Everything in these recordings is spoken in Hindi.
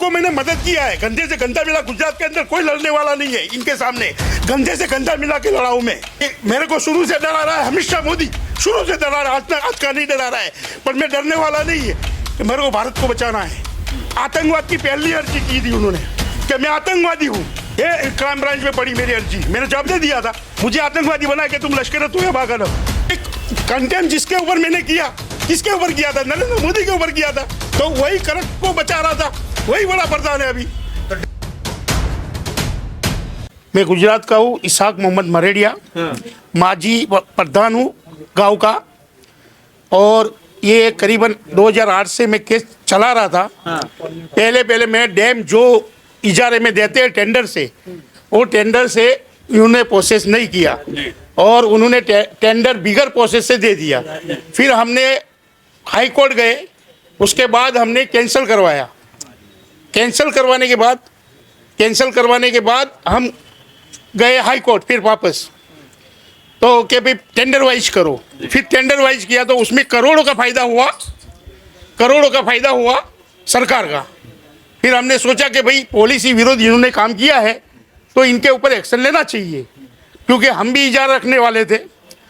को मैंने मदद किया है। गंदे से गंदा मिला, गुजरात के अंदर कोई लड़ने वाला नहीं है इनके सामने। गंदे से गंदा मिला के लड़ाऊ में मेरे को शुरू से डरा रहा है हमेशा मोदी, शुरू से डरा रहा है, आज का नहीं डरा रहा है। पर मैं डरने वाला नहीं है। मेरे को भारत को बचाना है। आतंकवाद की पहली अर्जी की थी उन्होंने कि मैं आतंकवादी हूँ। ये क्राइम ब्रांच में पड़ी मेरी अर्जी, मैंने जवाब दे दिया था। मुझे आतंकवादी बना के तुम लश्कर तोयबा करो। एक कंटेम्प्ट जिसके ऊपर मैंने किया, किसके ऊपर किया था? नरेंद्र मोदी के ऊपर किया था। तो वही करप्ट को बचा रहा था, वही बड़ा प्रधान है अभी। मैं गुजरात का हूँ, इसाक मोहम्मद मरेडिया, माजी प्रधान हूँ गांव का। और ये करीबन 2008 से मैं केस चला रहा था। पहले मैं डैम जो इजारे में देते हैं टेंडर से, वो टेंडर से उन्होंने प्रोसेस नहीं किया और उन्होंने टेंडर बिगर प्रोसेस से दे दिया। फिर हमने हाई कोर्ट गए, उसके बाद हमने कैंसिल करवाया। कैंसिल करवाने के बाद हम गए हाई कोर्ट फिर वापस, तो कि भाई टेंडर वाइज करो। फिर टेंडर वाइज किया तो उसमें करोड़ों का फायदा हुआ सरकार का। फिर हमने सोचा कि भाई पॉलिसी विरोध इन्होंने काम किया है तो इनके ऊपर एक्शन लेना चाहिए, क्योंकि हम भी इजारा रखने वाले थे।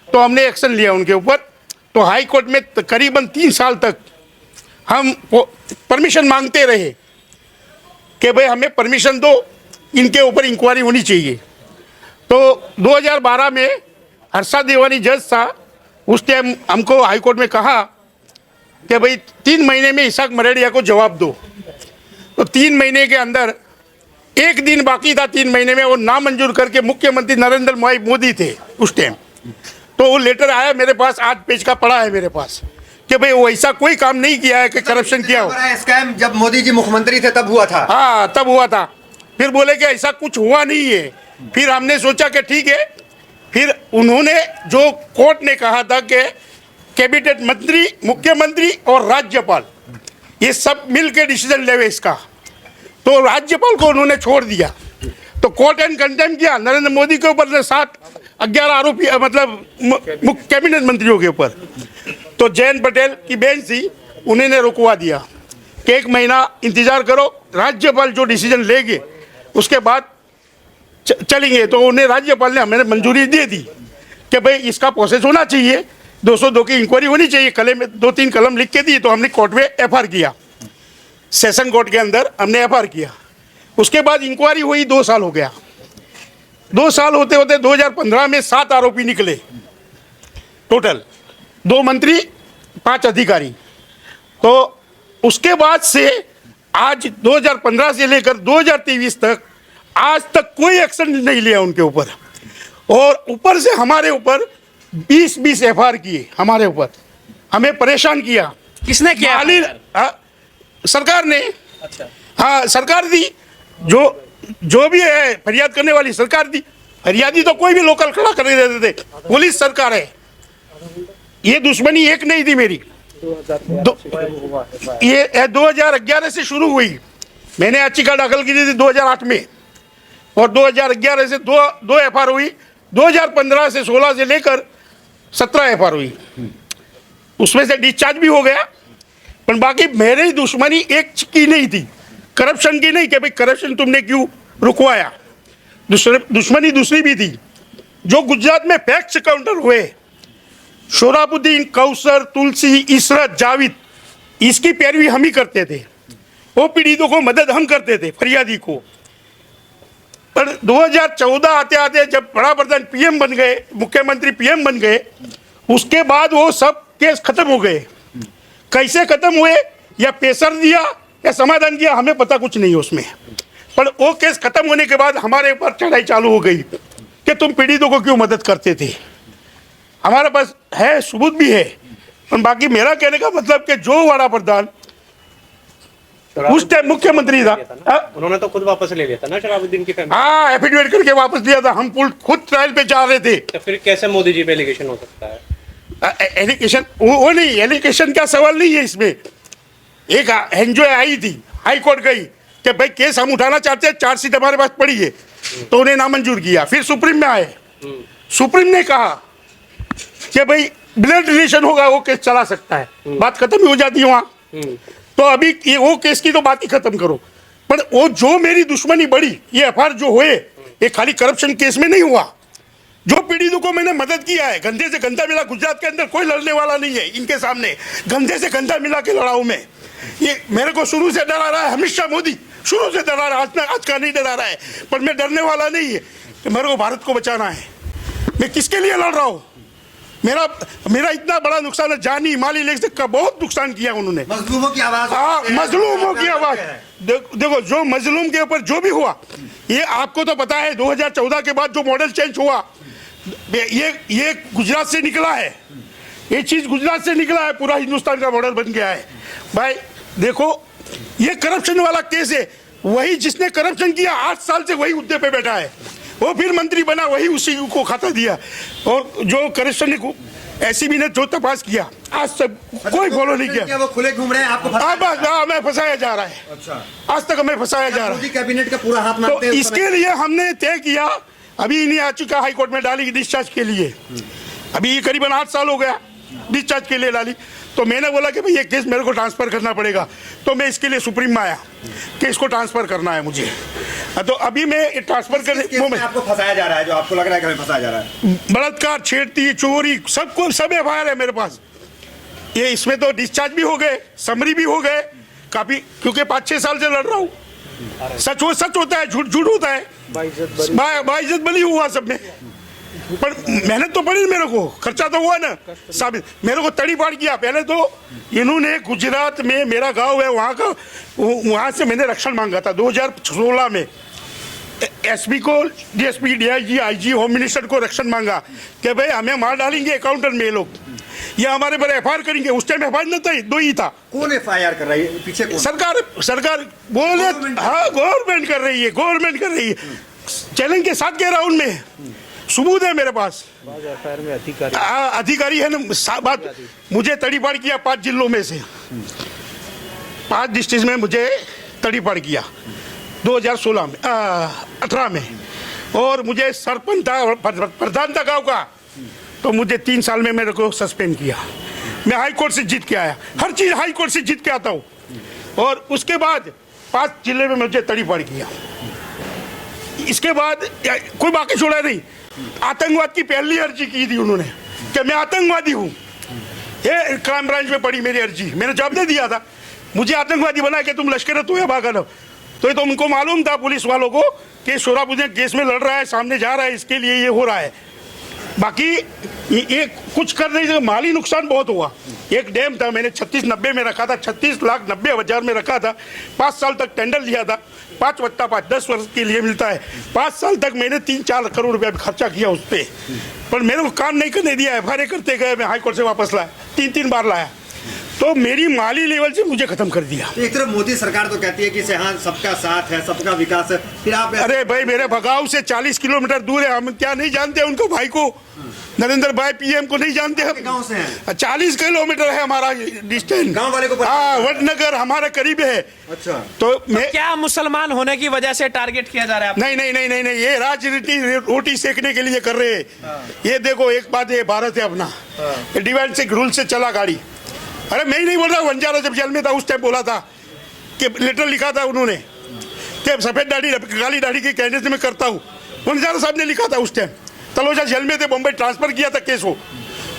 तो हमने एक्शन लिया उनके ऊपर। तो हाई कोर्ट में करीबन 3 साल तक हम परमिशन मांगते रहे कि भाई हमें परमिशन दो, इनके ऊपर इंक्वायरी होनी चाहिए। तो 2012 में हर्षा देवानी जज था, उस टाइम हमको हाई कोर्ट में कहा कि भाई 3 महीने में इसाक मरेडिया को जवाब दो। तो 3 महीने के अंदर 1 दिन बाकी था 3 महीने में, वो नामंजूर करके मुख्यमंत्री नरेंद्र मोदी थे उस टाइम। तो वो लेटर आया मेरे पास, 8 पेज का पड़ा है मेरे पास, कि भाई वो ऐसा कोई काम नहीं किया है कि करप्शन किया हो। स्कैम जब मोदी जी मुख्यमंत्री थे तब हुआ था। हाँ, तब हुआ था। फिर बोले कि ऐसा कुछ हुआ नहीं है। फिर हमने सोचा कि ठीक है। फिर उन्होंने जो कोर्ट ने कहा था कि कैबिनेट मंत्री, मुख्यमंत्री और राज्यपाल ये सब मिल के डिसीजन लेवे इसका, तो राज्यपाल को उन्होंने छोड़ दिया। तो कोर्ट एंड कंटेम्प्ट किया नरेंद्र मोदी के ऊपर 7-11 आरोपी, मतलब कैबिनेट मंत्रियों के ऊपर। तो जयंत पटेल की बेंच थी, उन्होंने रुकवा दिया कि 1 महीना इंतजार करो, राज्यपाल जो डिसीजन लेंगे उसके बाद चलेंगे। तो उन्हें राज्यपाल ने हमें मंजूरी दे दी कि भाई इसका प्रोसेस होना चाहिए, 202 की इंक्वायरी होनी चाहिए। कलम में 2-3 कलम लिख के दी। तो हमने कोर्ट में एफआईआर किया, सेशन कोर्ट के अंदर हमने एफआईआर किया। उसके बाद इंक्वायरी हुई, 2 साल हो गया। 2 साल होते होते 2015 में 7 आरोपी निकले टोटल, 2 मंत्री 5 अधिकारी। तो उसके बाद से आज 2015 से लेकर 2023 तक आज तक कोई एक्शन नहीं लिया उनके ऊपर। और ऊपर से हमारे ऊपर 20 एफआईआर किए, हमारे ऊपर हमें परेशान किया। किसने किया? सरकार ने। अच्छा। हाँ, सरकार दी। जो भी है फरियाद करने वाली सरकार दी। फरियादी तो कोई भी लोकल खड़ा कर देते थे, पुलिस सरकार है। ये दुश्मनी एक नहीं थी मेरी। ये 2011 से शुरू हुई। मैंने याचिका दाखिल की थी 2008 में, और 2011 से 2 एफआईआर हुई। 2015 से 16 से लेकर 17 एफआईआर हुई। उसमें से डिस्चार्ज भी हो गया। पर बाकी मेरी दुश्मनी एक की नहीं थी, करप्शन की नहीं कि भाई करप्शन तुमने क्यों रुकवाया। दुश्मनी दूसरी भी थी। जो गुजरात में फैक्ट्स काउंटर हुए, शोराबुद्दीन, कौसर, तुलसी, इशरत, जावेद, इसकी पैरवी हम ही करते थे। वो पीड़ितों को मदद हम करते थे, फरियादी को। पर 2014 आते आते जब बड़ा प्रधान पीएम बन गए, मुख्यमंत्री पीएम बन गए, उसके बाद वो सब केस खत्म हो गए। कैसे खत्म हुए, या प्रेशर दिया या समाधान किया, हमें पता कुछ नहीं उसमें। पर वो केस खत्म होने के बाद हमारे ऊपर चढ़ाई चालू हो गई कि तुम पीड़ितों को क्यों मदद करते थे। हमारे पास है, सबूत भी है। पर बाकी मेरा कहने का मतलब कि जो बड़ा प्रधान उस टाइम मुख्यमंत्री था, उन्होंने तो खुद वापस ले लिया था ना शराबुद्दीन की फैमिली। हाँ, एफिडेविट करके वापस लिया था। हम खुद ट्रायल पे जा रहे थे। तो फिर कैसे मोदी जी पे एलिगेशन हो सकता है? एलिगेशन वो नहीं, एलिगेशन का सवाल नहीं है इसमें। एक एनजीओ आई थी, हाई कोर्ट गई कि भाई केस हम उठाना चाहते हैं, चार्जशीट हमारे पास पड़ी है। तो उन्हें नामंजूर किया। फिर सुप्रीम में आए, सुप्रीम ने कहा कि भाई ब्लड रिलेशन होगा, वो केस चला सकता है। बात खत्म ही हो जाती है वहाँ। तो अभी वो केस की तो बात ही खत्म करो। पर वो जो मेरी दुश्मनी बढ़ी, ये एफआईआर जो हुए, ये खाली करप्शन केस में नहीं हुआ। जो पीड़ितों को मैंने मदद किया है, गंदे से गंदा मिला, गुजरात के अंदर कोई लड़ने वाला नहीं है इनके सामने, गंदे से गंदा मिला के लड़ाऊ में। ये मेरे को शुरू से डरा रहा है अमित शाह मोदी, शुरू से डरा रहा है, आज का नहीं डरा रहा है, पर मैं डरने वाला नहीं है। तो मेरे को भारत को बचाना है। मैं किसके लिए लड़ रहा हूँ? मेरा इतना बड़ा नुकसान है, जानी माली लेकर का बहुत नुकसान किया उन्होंने। मजलूमों की आवाज, हाँ, मजलूमों की आवाज। देखो जो मजलूम के ऊपर जो भी हुआ, ये आपको तो पता है 2014 के बाद जो मॉडल चेंज हुआ, ये गुजरात से निकला है, ये चीज गुजरात से निकला है, पूरा हिंदुस्तान का मॉडल बन गया है। भाई देखो, ये करप्शन वाला केस है, वही जिसने करप्शन किया 8 साल से वही हुद्दे पे बैठा है, वो फिर मंत्री बना, वही उसी को खाता दिया। और जो करप्शन एसीबी ने जो तपास किया, आज तक कोई फॉलो नहीं किया। वो खुले घूम रहे हैं, आपको हमें फंसाया जा रहा है। अच्छा, आज तक हमें फंसाया जा रहा है। मोदी कैबिनेट का पूरा हाथ मांगते तो हैं। इसके लिए हमने तय किया, अभी इन्हें याचिका हाई कोर्ट में डाली डिस्चार्ज के लिए। अभी ये करीबन 8 साल हो गया डिस्चार्ज के लिए डाली। तो मैंने बोला कि भाई ये केस मेरे को ट्रांसफर करना पड़ेगा, तो मैं इसके लिए सुप्रीम में आया कि इसको ट्रांसफर करना है मुझे। तो अभी मैं ट्रांसफर करने, आपको फंसाया जा रहा है, जो आपको लग रहा है कि हमें फंसाया जा रहा है। बलात्कार, छेड़ती, चोरी, सब एफआईआर है मेरे पास। ये इसमें तो डिस्चार्ज भी हो गए, समरी भी हो गए काफी, क्योंकि 5-6 साल से लड़ रहा हूँ। सच होता है, झूठ होता है, बाइज्जत बली हुआ सब में। पर मेहनत तो पड़ी मेरे को, खर्चा तो हुआ ना साबित। मेरे को तड़ी पाड़ किया। पहले तो इन्होंने गुजरात में, मेरा गांव है वहाँ से मैंने रक्षण मांगा था 2016 में। एसपी को, DSP, DIG, IG, home minister को रक्षण मांगा कि भाई हमें मार डालेंगे एकाउंटर में ये लोग, या हमारे पर एफआईआर करेंगे। उस टाइम एफआईआर नहीं था, 2 ही था। कौन एफआईआर कर रहा है पीछे? कौन? सरकार बोले, हाँ गवर्नमेंट कर रही है। चैलेंज के साथ कह रहा हूँ, उनमें सबूत है मेरे पास। अधिकारी है ना, बात मुझे तड़ीपाड़ किया 5 जिलों में से, 5 डिस्ट्रिक्ट में मुझे तड़ीपाड़ किया 2016 में, 18 में। और मुझे सरपंच था, प्रधान था गाँव का, तो मुझे 3 साल में मेरे को सस्पेंड किया। मैं हाई कोर्ट से जीत के आया, हर चीज हाई कोर्ट से जीत के आता हूँ। और उसके बाद 5 जिले में मुझे तड़ीपाड़ किया। इसके बाद कोई बाकी छोड़ा नहीं। आतंकवाद की पहली अर्जी की थी उन्होंने कि मैं आतंकवादी हूँ, ये क्राइम ब्रांच में पड़ी मेरी अर्जी, मैंने जवाब दे दिया था। मुझे आतंकवादी बना के तुम लश्कर तोयबा करो, तो उनको मालूम था पुलिस वालों को कि सोराबुद्दीन केस में लड़ रहा है, सामने जा रहा है, इसके लिए ये हो रहा है। बाकी ये कुछ कर नहीं थे। माली नुकसान बहुत हुआ। एक डैम था, मैंने 3690 में रखा था, 36,90,000 में रखा था। 5 साल तक टेंडर लिया था, 5+5 10 वर्ष के लिए मिलता है। 5 साल तक मैंने 3-4 करोड़ रुपया खर्चा किया उस पर, पर मेरे को काम नहीं करने दिया। एफआईआर करते गए, मैं हाई कोर्ट से वापस लाया, 3 बार लाया। तो मेरी माली लेवल से मुझे खत्म कर दिया। एक तरफ मोदी सरकार तो कहती है कि हाँ सबका साथ है, सबका विकास है, फिर आप अरे भाई, मेरे भगाव से 40 किलोमीटर दूर है, हम क्या नहीं जानते उनको, भाई को, नरेंद्र भाई पीएम को नहीं जानते हम। गांव से हैं? 40 किलोमीटर है हमारा डिस्टेंस। गांव वाले को हाँ, वडनगर हमारे करीब है। अच्छा, तो मैं क्या मुसलमान होने की वजह से टारगेट किया जा रहा है? नहीं, ये राजनीति रोटी सेकने के लिए कर रहे हैं। ये देखो, एक बात है, भारत है अपना, डिवाइड से रूल से चला गाड़ी। अरे मैं ही नहीं बोल रहा, वंजारा जब जेल में था उस टाइम बोला था कि लेटर लिखा था उन्होंने कि सफेद दाढ़ी काली दाढ़ी की कहने से मैं करता हूँ। वंजारा साहब ने लिखा था उस टाइम, तलोजा जेल में थे, बम्बई ट्रांसफर किया था केस वो।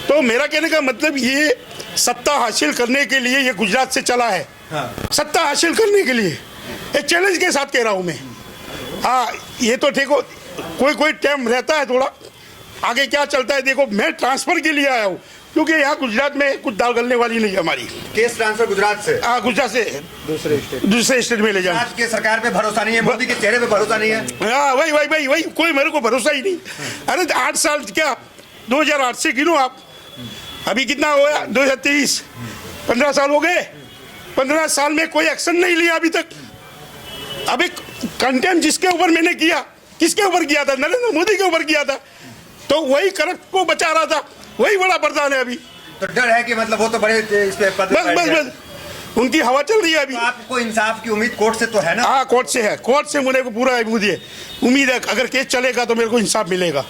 तो मेरा कहने का मतलब, ये सत्ता हासिल करने के लिए ये गुजरात से चला है। सत्ता हासिल करने के लिए एक चैलेंज के साथ कह रहा हूँ मैं। हाँ, ये तो ठीक हो, कोई टाइम रहता है थोड़ा, आगे क्या चलता है देखो। मैं ट्रांसफर के लिए आया हूँ, क्योंकि यहाँ गुजरात में कुछ दाल गलने वाली नहीं है हमारी। केस ट्रांसफर गुजरात से? हाँ, गुजरात से दूसरे स्टेट में ले जाना। आज के सरकार पे भरोसा नहीं है, मोदी के चेहरे पे भरोसा नहीं है। हाँ, वही कोई मेरे को भरोसा ही नहीं। अरे 8 साल क्या, 2008 से गिनो आप, अभी कितना हो गया 2023, 15 साल हो गए। 15 साल में कोई एक्शन नहीं लिया अभी तक। अभी कंटेम्प्ट जिसके ऊपर मैंने किया, किसके ऊपर किया था? नरेंद्र मोदी के ऊपर किया था। तो वही करप्ट को बचा रहा था, वही बड़ा प्रधान है अभी। तो डर है कि मतलब वो तो बड़े इस पे बस उनकी हवा चल रही है अभी। तो आपको इंसाफ की उम्मीद कोर्ट से तो है ना? हाँ, कोर्ट से है, कोर्ट से मुझे को पूरा उम्मीद है। अगर केस चलेगा तो मेरे को इंसाफ मिलेगा।